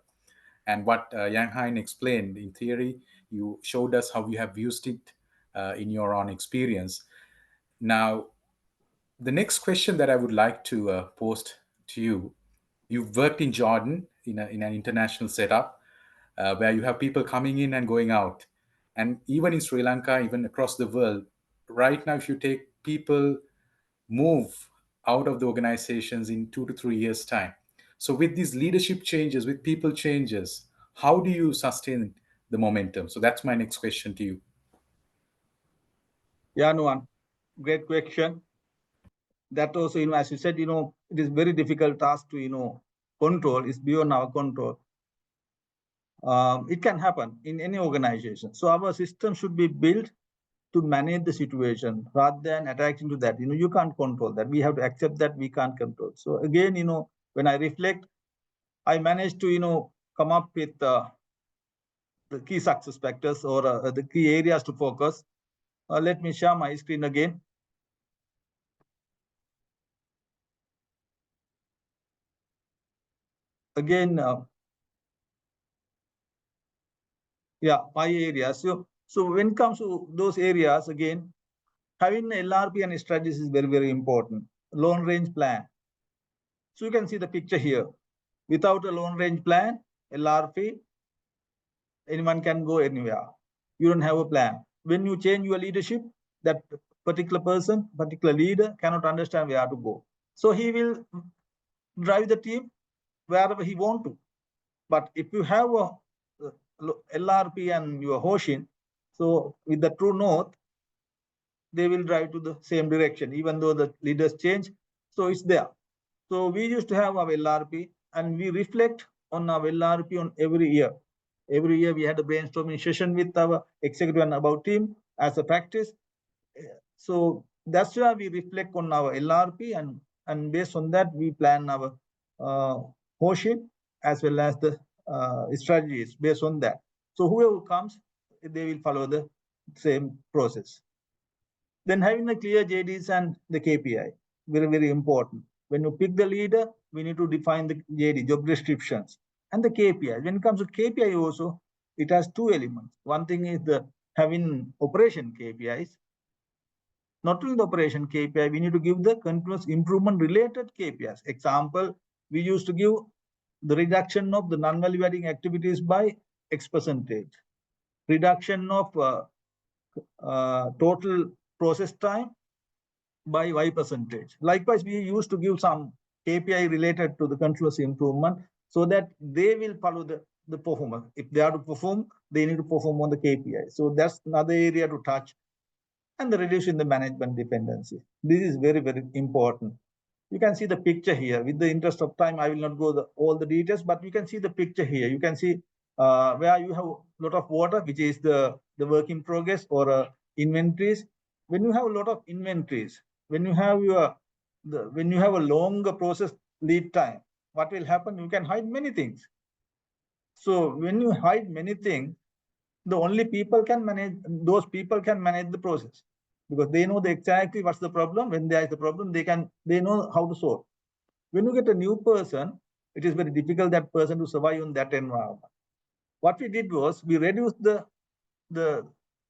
And what Yang Hein explained in theory, you showed us how you have used it in your own experience. Now, the next question that I would like to post to you: you've worked in Jordan in an international setup where you have people coming in and going out, and even in Sri Lanka, even across the world. Right now, if you take people move out of the organizations in 2 to 3 years' time. So, with these leadership changes, with people changes, how do you sustain the momentum? So, that's my next question to you. Yeah, Nuan, great question. That also, as you said, it is very difficult task to, control. It's beyond our control. It can happen in any organization. So our system should be built to manage the situation rather than attaching to that. You can't control that. We have to accept that we can't control. So again, when I reflect, I managed to, come up with the key success factors or the key areas to focus. Let me share my screen again. Again, yeah, 5 areas. So when it comes to those areas, again, having an LRP and strategies is very, very important. Long range plan. So you can see the picture here. Without a long range plan, LRP, anyone can go anywhere. You don't have a plan. When you change your leadership, that particular person, particular leader cannot understand where to go. So he will drive the team wherever he want to. But if you have a LRP and your Hoshin, so with the true north, they will drive to the same direction, even though the leaders change. So it's there. So we used to have our LRP and we reflect on our LRP on every year. Every year we had a brainstorming session with our executive and about team as a practice. So that's why we reflect on our LRP and based on that we plan our Hoshin as well as the strategies based on that. So whoever comes, they will follow the same process. Then having the clear JDs and the KPI, very, very important. When you pick the leader, we need to define the JD, job descriptions, and the KPI. When it comes to KPI also, it has two elements. One thing is the having operation KPIs. Not only the operation KPI, we need to give the continuous improvement related KPIs. Example, we used to give the reduction of the non-value adding activities by X percentage, reduction of total process time by Y percentage. Likewise, we used to give some KPI related to the continuous improvement so that they will follow the performance. If they are to perform, they need to perform on the KPI. So that's another area to touch. And the reducing the management dependency. This is very, very important. You can see the picture here. With the interest of time, I will not go all the details, but you can see the picture here. You can see where you have a lot of water, which is the work in progress or inventories. When you have a lot of inventories, when you have a longer process lead time, what will happen? You can hide many things. So when you hide many things, the only people can manage, those people can manage the process because they know exactly what's the problem. When there is a problem, they know how to solve. When you get a new person, it is very difficult that person to survive in that environment. What we did was we reduced the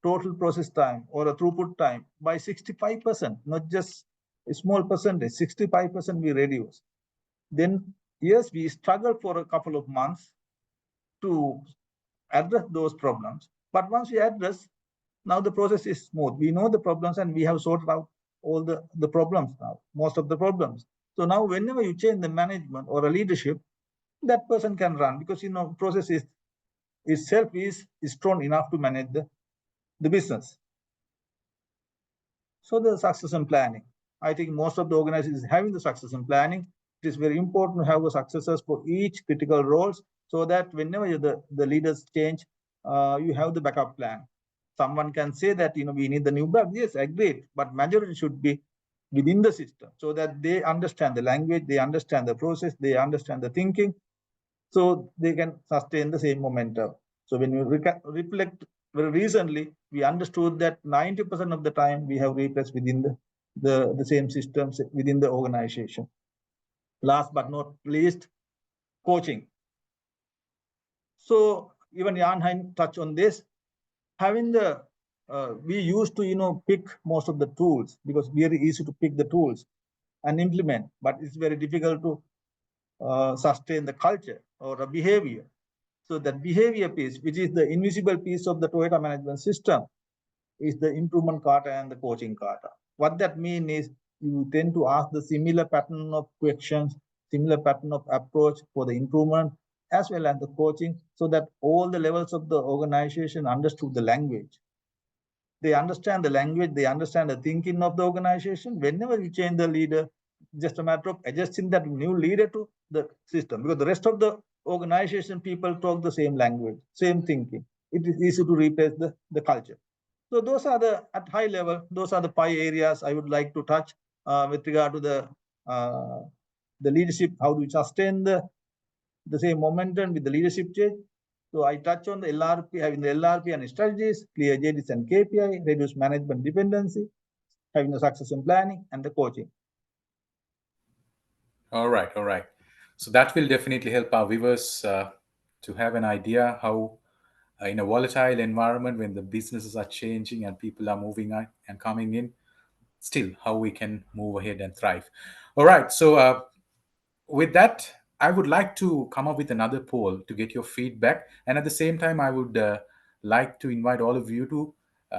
total process time or a throughput time by 65%, not just a small percentage, 65% we reduced. Then yes, we struggled for a couple of months to address those problems. But once we address, now the process is smooth. We know the problems and we have sorted out all the problems now, most of the problems. So now whenever you change the management or a leadership, that person can run because process is itself is strong enough to manage the business. So the succession planning. I think most of the organizations having the succession planning. It is very important to have the successors for each critical roles so that whenever the leaders change, you have the backup plan. Someone can say that we need the new blood. Yes, agreed, but majority should be within the system so that they understand the language, they understand the process, they understand the thinking, so they can sustain the same momentum. So when you reflect very recently, we understood that 90% of the time we have replaced within the same systems within the organization. Last but not least, coaching. So even Jan Hein touched on this. Having we used to pick most of the tools because very easy to pick the tools and implement, but it's very difficult to sustain the culture or a behavior. So that behavior piece, which is the invisible piece of the Toyota management system, is the improvement kata and the coaching kata. What that means is you tend to ask the similar pattern of questions, similar pattern of approach for the improvement as well as the coaching so that all the levels of the organization understood the language. They understand the language, they understand the thinking of the organization. Whenever you change the leader, just a matter of adjusting that new leader to the system because the rest of the organization people talk the same language, same thinking. It is easy to replace the culture. So those are at high level, those are the 5 areas I would like to touch with regard to the leadership. How do we sustain the same momentum with the leadership change? So I touch on the LRP, having the LRP and strategies, clear JDs and KPI, reduce management dependency, having the succession planning and the coaching. All right, all right. So that will definitely help our viewers to have an idea how, in a volatile environment, when the businesses are changing and people are moving out and coming in, still how we can move ahead and thrive. All right. So with that, I would like to come up with another poll to get your feedback, and at the same time, I would like to invite all of you to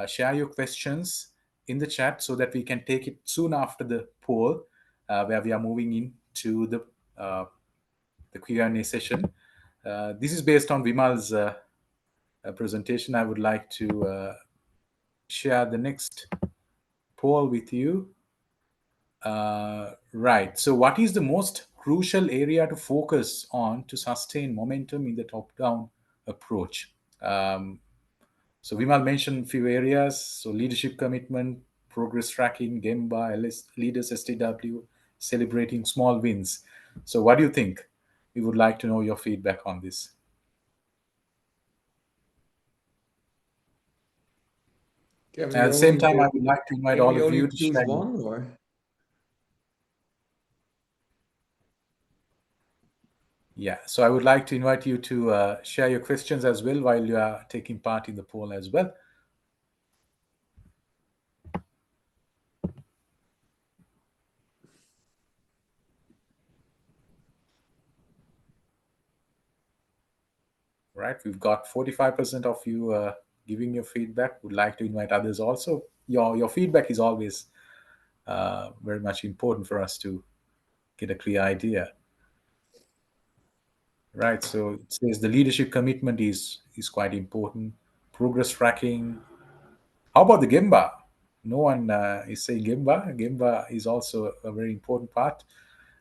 share your questions in the chat so that we can take it soon after the poll, where we are moving into the Q&A session. This is based on Vimal's presentation. I would like to share the next poll with you. Right. So, what is the most crucial area to focus on to sustain momentum in the top-down approach? So, Vimal mentioned a few areas. So, leadership commitment, progress tracking, Gemba, LS, Leaders STW, celebrating small wins. So, what do you think? we would like to know your feedback on this. Can And we at the same only time, I would like to invite can all we of only you to choose share. one, or? Yeah, so I would like to invite you to share your questions as well while you are taking part in the poll as well. Right, we've got 45% of you giving your feedback. Would like to invite others also. Your feedback is always very much important for us to get a clear idea. Right, so it says the leadership commitment is quite important. Progress tracking. How about the Gemba? No one is saying Gemba. Gemba is also a very important part.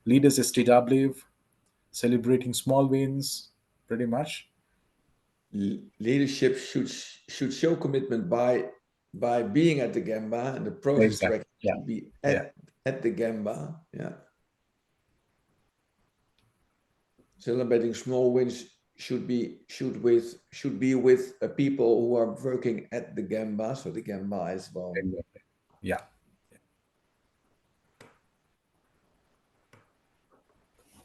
Leaders STW, celebrating small wins, pretty much. Leadership should show commitment by being at the Gemba, and the process Exactly. tracking Yeah. should be Yeah. at the Gemba. Yeah. Celebrating small wins should be with people who are working at the Gemba, so the Gemba as well. Exactly. Yeah.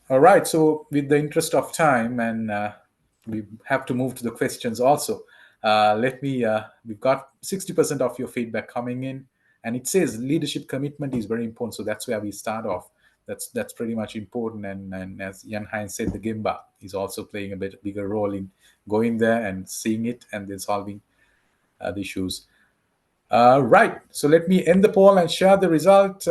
All right. So, with the interest of time, and we have to move to the questions also. Let me. We've got 60% of your feedback coming in, and it says leadership commitment is very important. So that's where we start off. That's pretty much important. And as Jan Hein said, the Gimba is also playing a bit bigger role in going there and seeing it and then solving the issues. Right. So let me end the poll and share the result.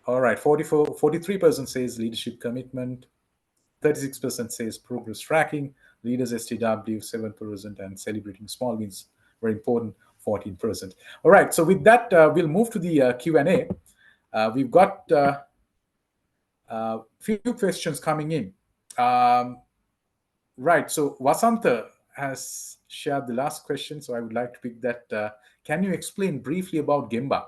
All right, 43% says leadership commitment, 36% says progress tracking, leaders STW 7%, and celebrating small wins, very important, 14%. All right, so with that, we'll move to the Q&A. We've got few questions coming in. Right, so Vasanta has shared the last question, so I would like to pick that. Can you explain briefly about Gemba?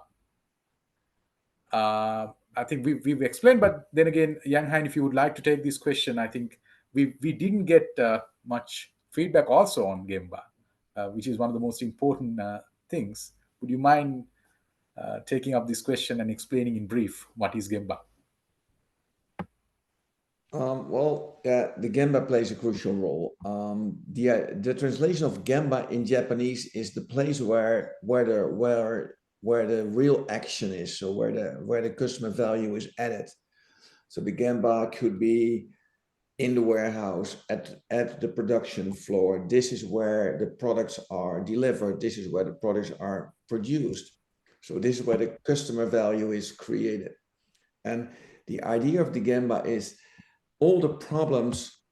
I think we've explained, but then again, Yang Han, if you would like to take this question, I think we didn't get much feedback also on Gemba, which is one of the most important things. Would you mind taking up this question and explaining in brief what is Gemba? Well, the Gemba plays a crucial role. The translation of Gemba in Japanese is the place where the real action is, so where the customer value is added. So the Gemba could be in the warehouse, at the production floor. This is where the products are delivered. This is where the products are produced. So this is where the customer value is created. And the idea of the Gemba is all the problems,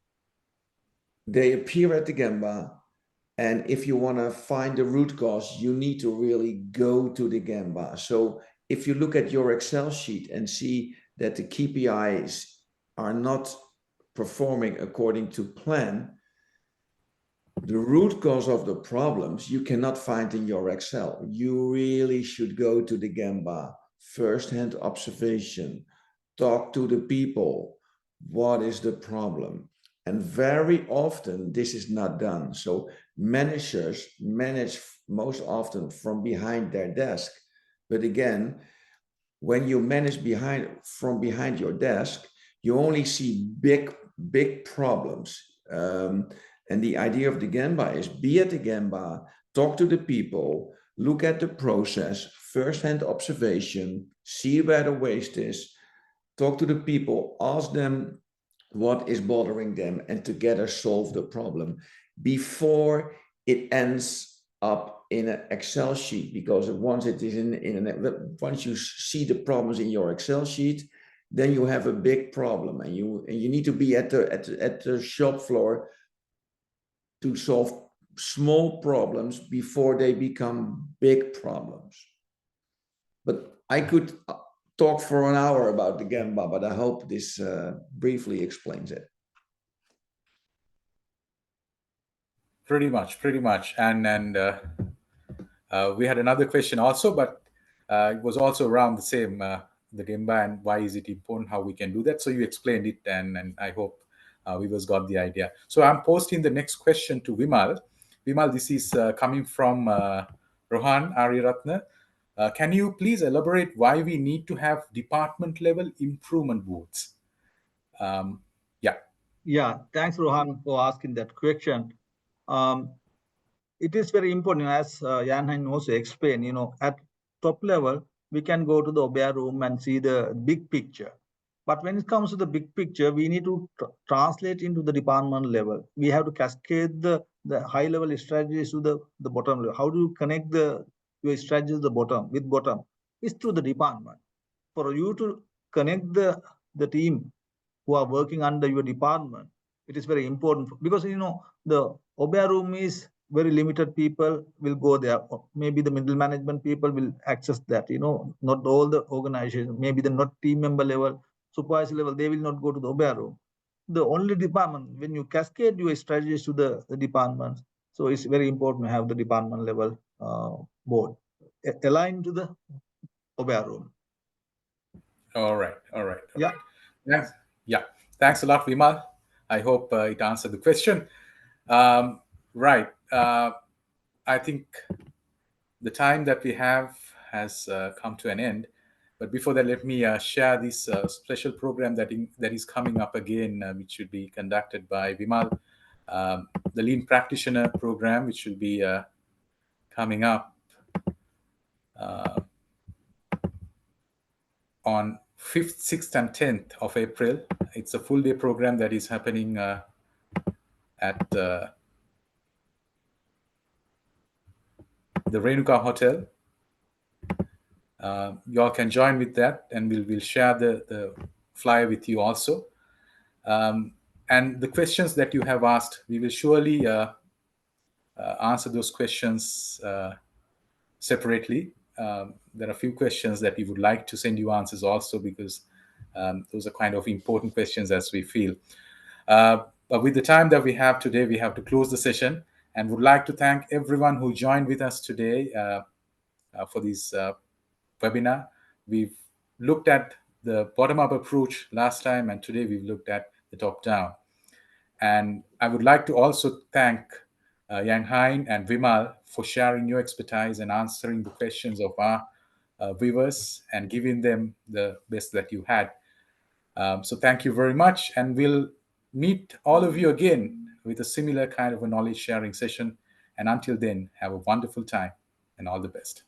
they appear at the Gemba. And if you want to find the root cause, you need to really go to the Gemba. So if you look at your Excel sheet and see that the KPIs are not performing according to plan, the root cause of the problems you cannot find in your Excel. You really should go to the Gemba, first-hand observation, talk to the people. What is the problem? And very often this is not done. So managers manage most often from behind their desk. But again, when you manage from behind your desk, you only see big problems. And the idea of the Gemba is be at the Gemba, talk to the people, look at the process, first-hand observation, see where the waste is, talk to the people, ask them what is bothering them, and together solve the problem before it ends up in an Excel sheet. Because once it is once you see the problems in your Excel sheet, then you have a big problem, and you need to be at the shop floor to solve small problems before they become big problems. But I could talk for an hour about the Gemba, but I hope this briefly explains it. Pretty much. And we had another question also, but it was also around the same the Gemba and why is it important, how we can do that. So you explained it, and I hope viewers got the idea. So I'm posting the next question to Vimal. Vimal, this is coming from Rohan Ariratna. Can you please elaborate why we need to have department level improvement boards? Yeah. Yeah, thanks, Rohan, for asking that question. Um, it is very important, as Jan also explained, at top level, we can go to the OBEA room and see the big picture. But when it comes to the big picture, we need to translate into the department level. We have to cascade the high level strategies to the bottom level. How do you connect your strategies to the bottom with bottom? It's through the department. For you to connect the team who are working under your department, it is very important because the OBEA room is very limited people will go there. Maybe the middle management people will access that. Not all the organizations, maybe the not team member level, supervisor level, they will not go to the OBEA room. The only department, when you cascade your strategies to the departments, so it's very important to have the department level board aligned to the OBEA room. All right. All right. All Yeah. right. Thanks. Yeah. Thanks a lot, Vimal. I hope it answered the question. Right. I think the time that we have has come to an end. But before that, let me share this special program that is coming up again, which should be conducted by Vimal, the Lean Practitioner program, which will be coming up uh, on 5th, 6th, and 10th of April. It's a full day program that is happening at the Renuka Hotel. You all can join with that, and we'll share the flyer with you also. And the questions that you have asked, we will surely answer those questions separately. There are a few questions that we would like to send you answers also, because those are kind of important questions as we feel. But with the time that we have today, we have to close the session, and would like to thank everyone who joined with us today for this webinar. We've looked at the bottom-up approach last time, and today we've looked at the top-down. And I would like to also thank Yang Hein and Vimal for sharing your expertise and answering the questions of our viewers and giving them the best that you had. So thank you very much, and we'll meet all of you again with a similar kind of a knowledge sharing session. And until then, have a wonderful time and all the best.